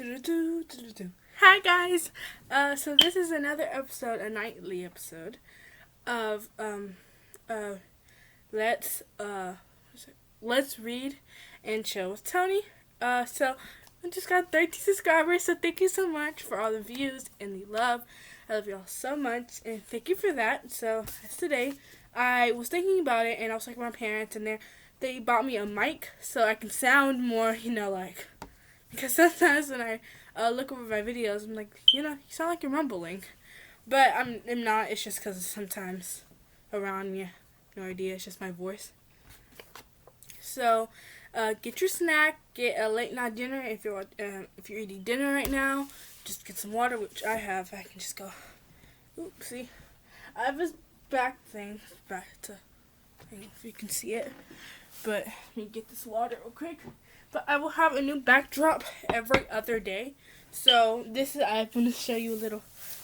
Hi guys. So this is another episode, a nightly episode of uh let's uh let's read and chill with Toni. So I just got 30 subscribers, so thank you so much for all the views and the love. I love y'all so much, and thank you for that. So today I was thinking about it, and I was like with my parents, and they bought me a mic so I can sound more, because sometimes when I look over my videos, I'm like, you sound like you're mumbling. But I'm not. It's just because sometimes around me, no idea. It's just my voice. So, get your snack. Get a late night dinner if you're eating dinner right now. Just get some water, which I have. I can just go. Oopsie. I have this back thing. If you can see it. But let me get this water real quick. But I will have a new backdrop every other day. So I'm going to show you the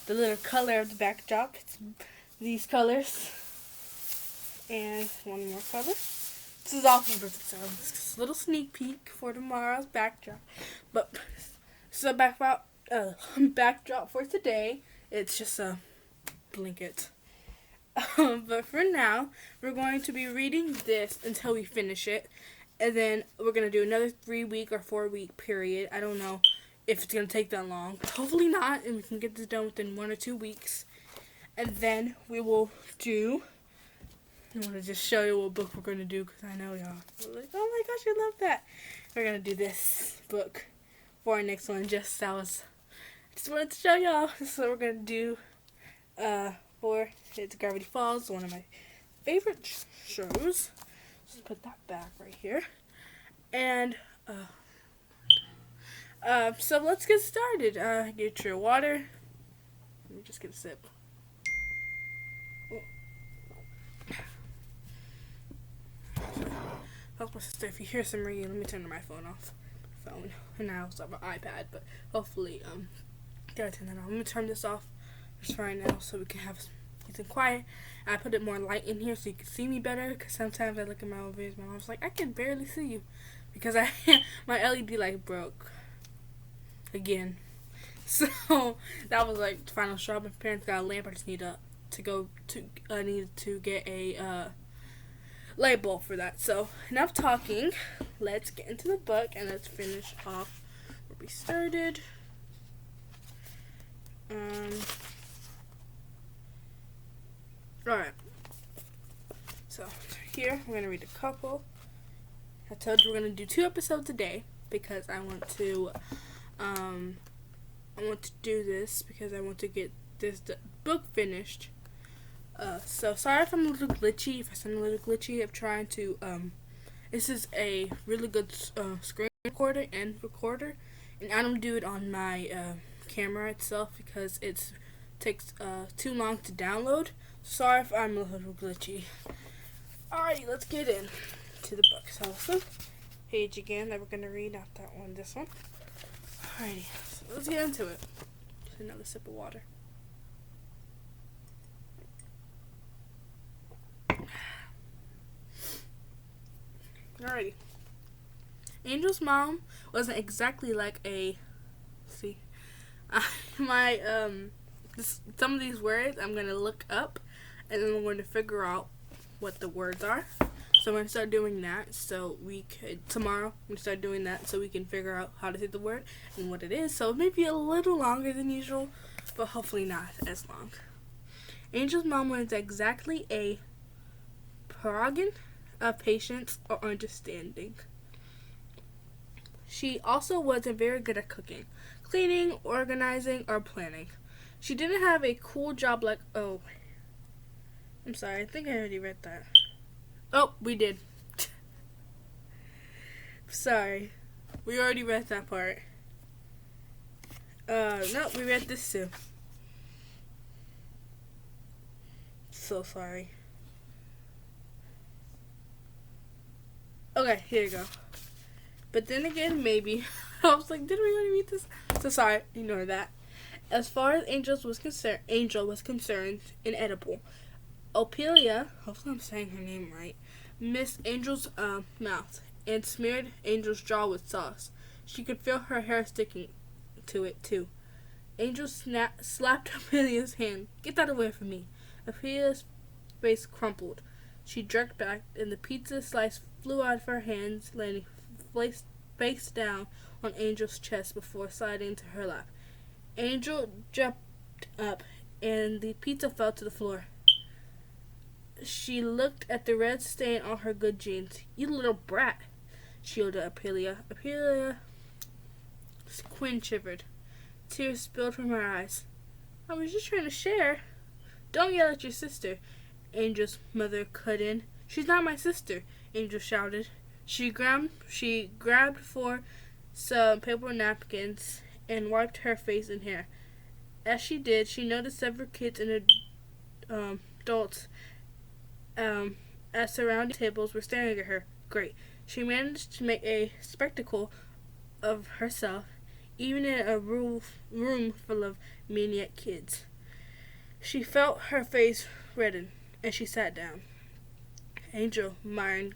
little color of the backdrop. It's these colors. And one more color. This is all from Perfect Sound. It's a little sneak peek for tomorrow's backdrop. But so backdrop for today. It's just a blanket. But for now, we're going to be reading this until we finish it. And then we're going to do another 3-week or 4-week period. I don't know if it's going to take that long. Hopefully not, and we can get this done within 1 or 2 weeks. And then we will do... I want to just show you what book we're going to do, because I know y'all are like, oh my gosh, I love that. We're going to do this book for our next one. Just wanted to show y'all. So we're going to do it's Gravity Falls, one of my favorite shows. Just put that back right here. And, so let's get started. Get your water. Let me just get a sip. Help my sister. If you hear some ringing, let me turn my phone off. And now it's on my iPad, but hopefully, gotta turn that off. Let me turn this off just right now so we can have something quiet. I put it more light in here so you can see me better, because sometimes I look at my old videos, my mom's like, I can barely see you, because my LED light broke again. So that was like the final straw. My parents got a lamp. I just need to get a light bulb for that. So enough talking. Let's get into the book and let's finish off where we started. Alright. So here we're gonna read a couple. I told you we're gonna do 2 episodes a day because I want to do this because I want to get this book finished. So sorry if I'm a little glitchy. If I sound a little glitchy, I'm trying to this is a really good screen recorder, and I don't do it on my camera itself because it takes too long to download. Sorry if I'm a little glitchy. Alrighty, let's get in to the book. So this page again that we're gonna read, not that one, this one. Alrighty, so let's get into it. Just another sip of water. Alrighty. Angel's mom wasn't exactly like a... See? Some of these words I'm going to look up, and then I'm going to figure out what the words are. So I'm going to start doing that tomorrow, I'm going to start doing that so we can figure out how to say the word and what it is. So it may be a little longer than usual, but hopefully not as long. Angel's mom was exactly a paragon of patience or understanding. She also wasn't very good at cooking, cleaning, organizing, or planning. She didn't have a cool job like... Oh, I'm sorry. I think I already read that. Oh, we did. Sorry. We already read that part. No, we read this too. So sorry. Okay, here you go. But then again, maybe. I was like, did we already read this? So sorry, ignore that. As far as Angel was concerned, inedible. Ophelia, hopefully I'm saying her name right, missed Angel's mouth and smeared Angel's jaw with sauce. She could feel her hair sticking to it, too. Angel slapped Amelia's hand. Get that away from me. Amelia's face crumpled. She jerked back, and the pizza slice flew out of her hands, landing face down on Angel's chest before sliding into her lap. Angel jumped up, and the pizza fell to the floor. She looked at the red stain on her good jeans. You little brat, she yelled at Amelia. Amelia's Quinn shivered. Tears spilled from her eyes. I was just trying to share. Don't yell at your sister, Angel's mother cut in. She's not my sister, Angel shouted. She grabbed for some paper napkins and wiped her face and hair. As she did, she noticed several kids and adults at surrounding tables were staring at her. Great. She managed to make a spectacle of herself, even in a room full of maniac kids. She felt her face redden, and she sat down. Angel, Myron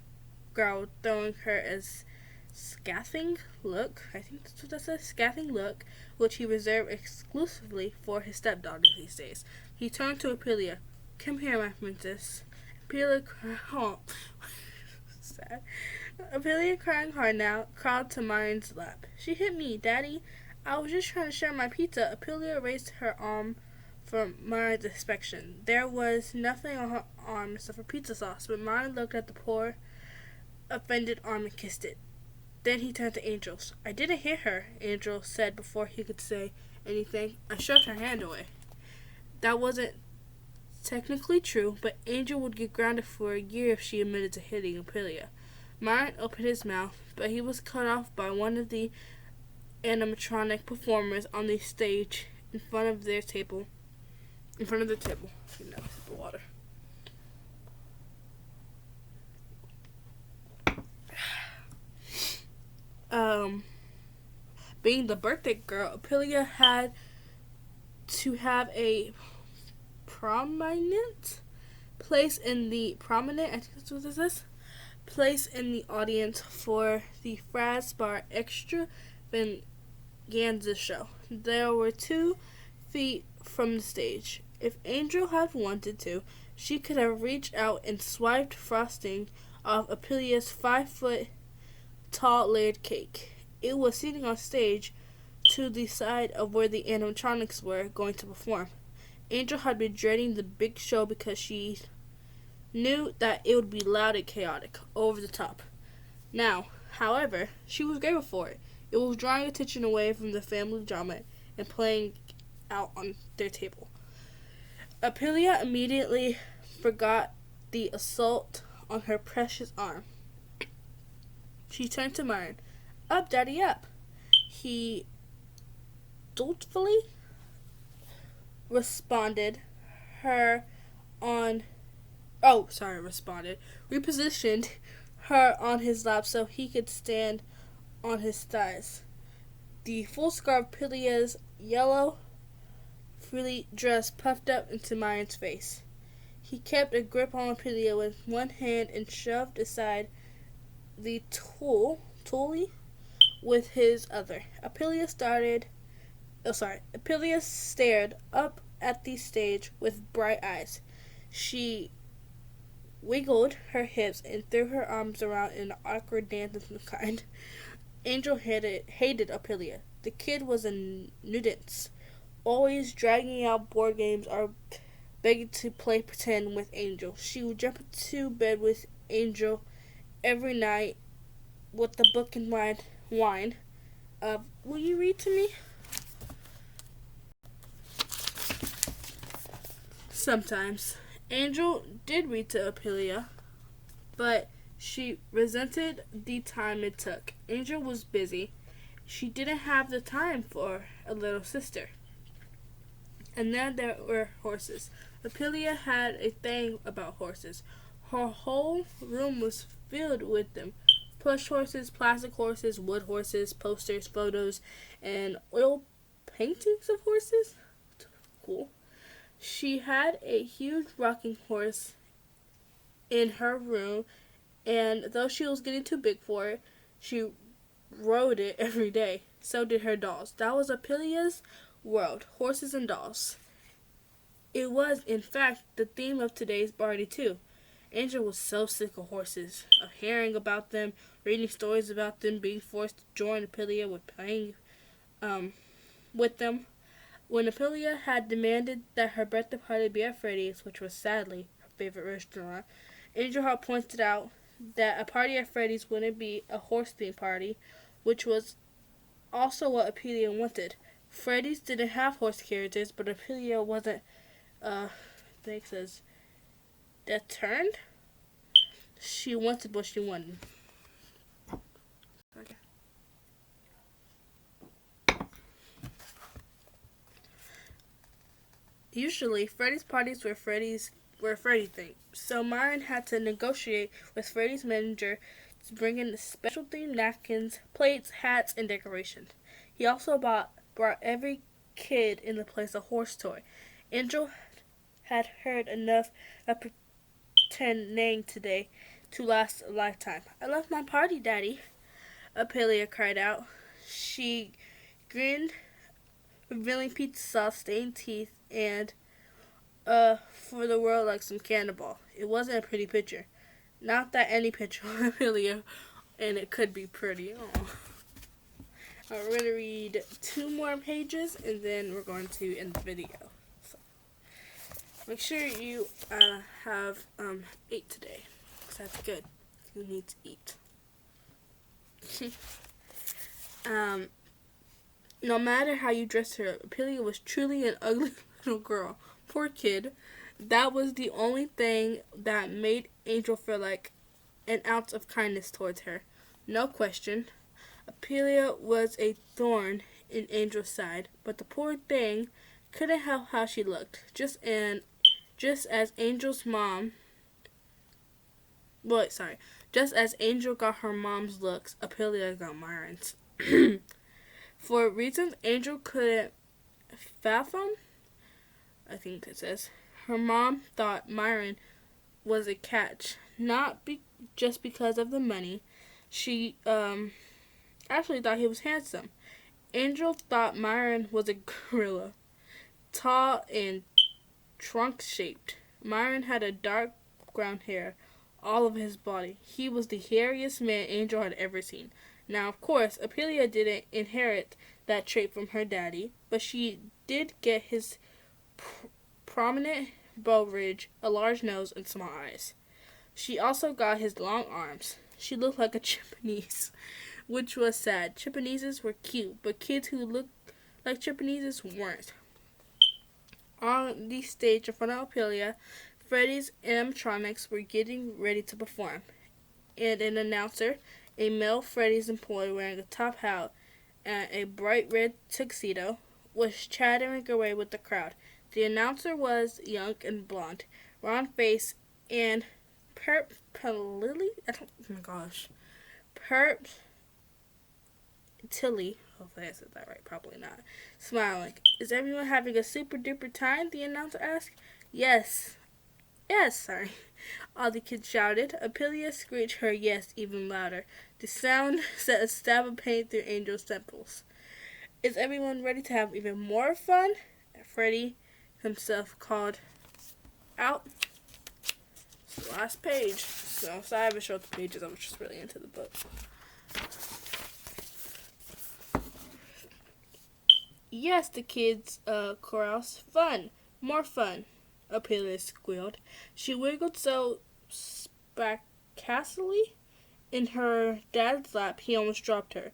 growled, throwing her a scathing look, I think that's what that says, scathing look, which he reserved exclusively for his stepdaughter these days. He turned to Amelia. Come here, my princess. Amelia sad. Amelia, crying hard now, crawled to Myron's lap. She hit me, Daddy. I was just trying to share my pizza. Amelia raised her arm from Myron's inspection. There was nothing on her arm except for pizza sauce, but Myron looked at the poor, offended arm and kissed it. Then he turned to Angel. I didn't hit her, Angel said before he could say anything. I shoved her hand away. That wasn't technically true, but Angel would get grounded for a year if she admitted to hitting Amelia. Myron opened his mouth, but he was cut off by one of the animatronic performers on the stage in front of their table. You know, sip of water. Being the birthday girl, Amelia had to have a prominent place in the audience for the Fraz Bar Extravaganza show. There were 2 feet from the stage. If Angel had wanted to, she could have reached out and swiped frosting off Amelia's 5-foot-tall layered cake. It was sitting on stage to the side of where the animatronics were going to perform. Angel had been dreading the big show because she knew that it would be loud and chaotic, over the top. Now, however, she was grateful for it. It was drawing attention away from the family drama and playing out on their table. Amelia immediately forgot the assault on her precious arm. She turned to Myron. Up, Daddy, up. He repositioned her on his lap so he could stand on his thighs. The full scarf of Amelia's yellow frilly dress puffed up into Myron's face. He kept a grip on Amelia with one hand and shoved aside the tully with his other. Amelia stared up at the stage with bright eyes. She wiggled her hips and threw her arms around in an awkward dance of some kind. Angel hated Amelia. The kid was a nuisance, always dragging out board games or begging to play pretend with Angel. She would jump into bed with Angel every night with the book and wine. Will you read to me? Sometimes. Angel did read to Amelia, but she resented the time it took. Angel was busy. She didn't have the time for a little sister. And then there were horses. Amelia had a thing about horses. Her whole room was filled with them. Plush horses, plastic horses, wood horses, posters, photos, and oil paintings of horses. Cool. She had a huge rocking horse in her room, and though she was getting too big for it, she rode it every day. So did her dolls. That was Apelia's world, horses and dolls. It was, in fact, the theme of today's party, too. Angel was so sick of horses, of hearing about them, reading stories about them, being forced to join Apelia with playing with them. When Apelia had demanded that her birthday party be at Freddy's, which was sadly her favorite restaurant, Angel had pointed out that a party at Freddy's wouldn't be a horse-themed party, which was also what Apelia wanted. Freddy's didn't have horse carriages, but Apelia wasn't, I think it says, determined. She wanted what she wanted. Okay. Usually, Freddy's parties were Freddy themed, so Myron had to negotiate with Freddy's manager to bring in the special themed napkins, plates, hats, and decorations. He also brought every kid in the place a horse toy. Angel had heard enough of pretend neighing today to last a lifetime. I love my party, Daddy, Apelia cried out. She grinned, revealing pizza sauce, stained teeth, and for the world like some cannonball. It wasn't a pretty picture. Not that any picture of Amelia, and it could be pretty. We're going to read 2 more pages, and then we're going to end the video. So, make sure you have 8 today, because that's good. You need to eat. No matter how you dressed her, Apelia was truly an ugly little girl. Poor kid. That was the only thing that made Angel feel like an ounce of kindness towards her. No question. Apelia was a thorn in Angel's side, but the poor thing couldn't help how she looked. Just as Angel's mom... Just as Angel got her mom's looks, Apelia got Myron's. For reasons Angel couldn't fathom, I think it says, her mom thought Myron was a catch, not just because of the money. She actually thought he was handsome. Angel thought Myron was a gorilla, tall and trunk-shaped. Myron had a dark brown hair all over his body. He was the hairiest man Angel had ever seen. Now, of course, Apelia didn't inherit that trait from her daddy, but she did get his prominent brow ridge, a large nose, and small eyes. She also got his long arms. She looked like a chimpanzee, which was sad. Chimpanzees were cute, but kids who looked like chimpanzees weren't. On the stage in front of Apelia, Freddy's animatronics were getting ready to perform, and an announcer, a male Freddy's employee wearing a top hat and a bright red tuxedo, was chattering away with the crowd. The announcer was young and blonde, round face, and hopefully, I said that right, probably not, smiling. Is everyone having a super duper time? The announcer asked. Yes, sorry. All the kids shouted. Apelia screeched her yes even louder. The sound sent a stab of pain through Angel's temples. Is everyone ready to have even more fun? Freddy himself called out. It's the last page. So I haven't showed the pages. I was just really into the book. Yes, the kids chorused. Fun. More fun. Apelia squealed. She wiggled so spectacularly in her dad's lap he almost dropped her.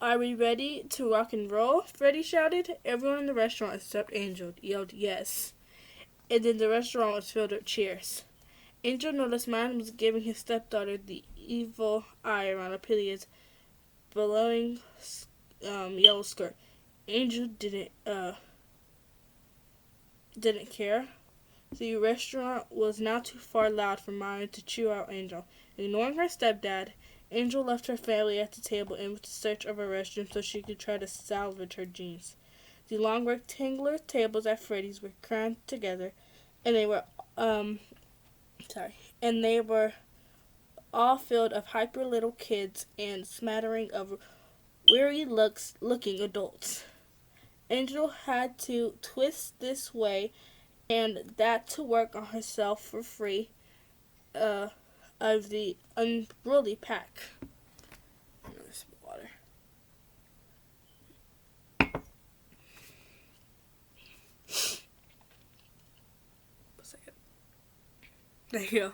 Are we ready to rock and roll? Freddy shouted. Everyone in the restaurant except Angel yelled yes. And then the restaurant was filled with cheers. Angel noticed Myron was giving his stepdaughter the evil eye around Apelia's billowing yellow skirt. Angel didn't care. The restaurant was now too far loud for Myron to chew out Angel. Ignoring her stepdad, Angel left her family at the table and went to search of a restroom so she could try to salvage her jeans. The long rectangular tables at Freddy's were crammed together, and they were all filled of hyper little kids and smattering of weary looking adults. Angel had to twist this way and that to work on herself for free uh, of the unruly pack. Some water. A second. There you go.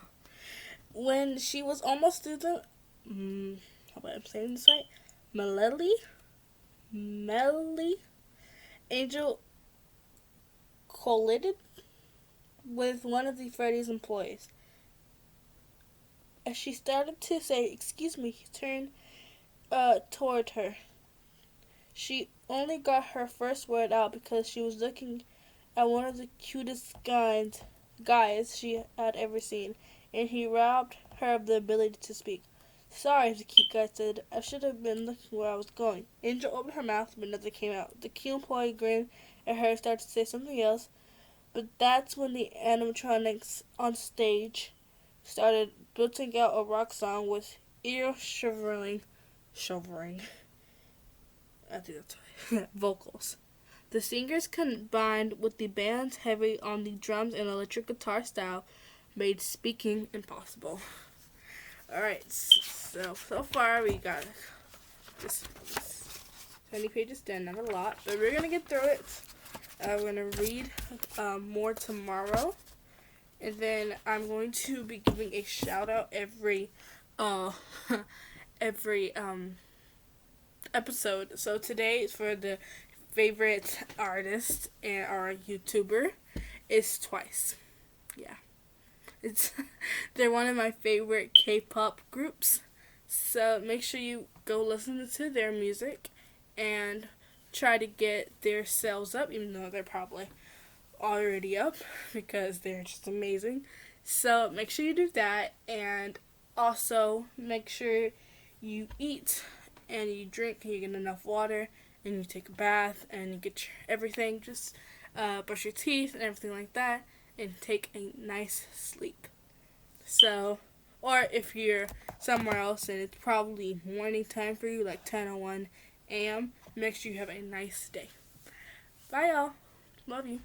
When she was almost through the, how about I'm saying this right? Melly, Angel collided with one of the Freddy's employees. As she started to say, "Excuse me," he turned toward her. She only got her first word out because she was looking at one of the cutest guys she had ever seen, and he robbed her of the ability to speak. "Sorry," the cute guy said. "I should have been looking where I was going." Angel opened her mouth, but nothing came out. The cute employee grinned at her and started to say something else, but that's when the animatronics on stage started belting out a rock song with ear-shivering, I think that's right, vocals. The singers combined with the band's heavy on the drums and electric guitar style made speaking impossible. Alright, so far we got just 20 pages done, not a lot, but we're going to get through it. We're going to read more tomorrow, and then I'm going to be giving a shout out every episode. So today is for the favorite artist and our YouTuber is Twice. Yeah. They're one of my favorite K-pop groups. So make sure you go listen to their music and try to get their sales up, even though they're probably already up because they're just amazing. So make sure you do that, and also make sure you eat and you drink and you get enough water and you take a bath and you get everything, just brush your teeth and everything like that, and take a nice sleep. So, or if you're somewhere else and it's probably morning time for you, like 10:01 a.m., make sure you have a nice day. Bye, y'all. Love you.